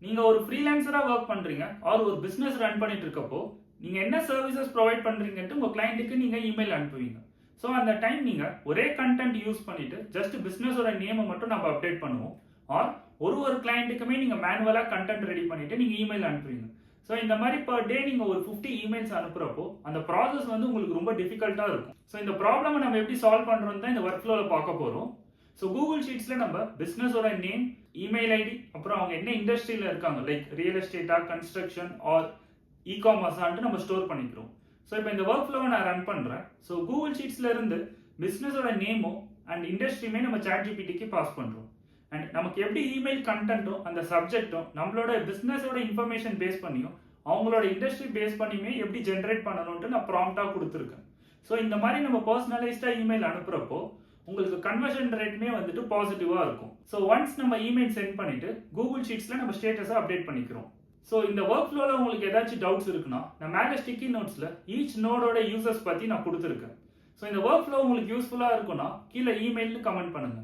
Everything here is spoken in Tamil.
நீங்க ஒரு ஃப்ரீலான்சரா ஒர்க் பண்றீங்க ஆர் ஒரு பிசினஸ் ரன் பண்ணிட்டு இருக்கப்போ நீங்க என்ன சர்வீசஸ் ப்ரொவைட் பண்றீங்கன்ட்டு உங்க கிளையண்ட்டுக்கு நீங்க இமெயில் அனுப்புவீங்க. ஸோ அந்த டைம் நீங்க ஒரே கண்டென்ட் யூஸ் பண்ணிட்டு ஜஸ்ட் பிசினஸோட நேமை மட்டும் நம்ம அப்டேட் பண்ணுவோம். ஆர் ஒரு கிளையண்ட்டுக்குமே நீங்க மேனுவலா கண்டென்ட் ரெடி பண்ணிட்டு நீங்க இமெயில் அனுப்புவீங்க. ஸோ இந்த மாதிரி பர் டே நீங்க ஒரு 50 இமெயில்ஸ் அனுப்புறப்போ அந்த ப்ராசஸ் வந்து உங்களுக்கு ரொம்ப டிஃபிகல்ட்டா இருக்கும். ஸோ இந்த ப்ராப்ளமை நம்ம எப்படி சால்வ் பண்றோம் தான் இந்த ஒர்க் ஃப்ளோல பார்க்க போறோம். ஸோ கூகுள் ஷீட்ஸ்ல நம்ம பிசினஸோட நேம், இமெயில் ஐடி, அப்புறம் அவங்க என்ன இண்டஸ்ட்ரியில இருக்காங்க லைக் ரியல் எஸ்டேட்டா, கன்ஸ்ட்ரக்ஷன் ஆர் இகாமர்ஸான்ட்டு நம்ம ஸ்டோர் பண்ணிக்கிறோம். ஸோ இப்போ இந்த ஒர்க் ஃப்ளோவை நான் ரன் பண்றேன். ஸோ கூகுள் ஷீட்ஸ்ல இருந்து பிசினஸோட நேமும் அண்ட் இண்டஸ்ட்ரியுமே நம்ம சாட் ஜிபிடிக்கு பாஸ் பண்றோம். அண்ட் நமக்கு எப்படி இமெயில் கண்டென்ட்டும் அந்த சப்ஜெக்டும் நம்மளோட பிசினஸோட இன்ஃபர்மேஷன் பேஸ் பண்ணியும் அவங்களோட இண்டஸ்ட்ரி பேஸ் பண்ணியுமே எப்படி ஜென்ரேட் பண்ணணும்ட்டு நான் ப்ராம்ப்டா கொடுத்துருக்கேன். ஸோ இந்த மாதிரி நம்ம பர்சனலைஸ்டா இமெயில் அனுப்புறப்போ உங்களுக்கு கன்வர்ஷன் ரேட்டுமே வந்துட்டு பாசிட்டிவா இருக்கும். ஸோ ஒன்ஸ் நம்ம இமெயில் சென்ட் பண்ணிட்டு கூகுள் ஷீட்ஸ்ல நம்ம ஸ்டேட்டஸை அப்டேட் பண்ணிக்கிறோம். ஸோ இந்த ஒர்க் ஃப்ளோல உங்களுக்கு ஏதாச்சும் டவுட்ஸ் இருக்குன்னா நான் மேலே ஸ்டிக்கி நோட்ஸ்ல ஈச் நோடோட யூசர்ஸ் பத்தி நான் கொடுத்துருக்கேன். ஸோ இந்த ஒர்க் ஃப்ளோ உங்களுக்கு யூஸ்ஃபுல்லா இருக்கும்னா கீழே இமெயில்னு கமெண்ட் பண்ணுங்க.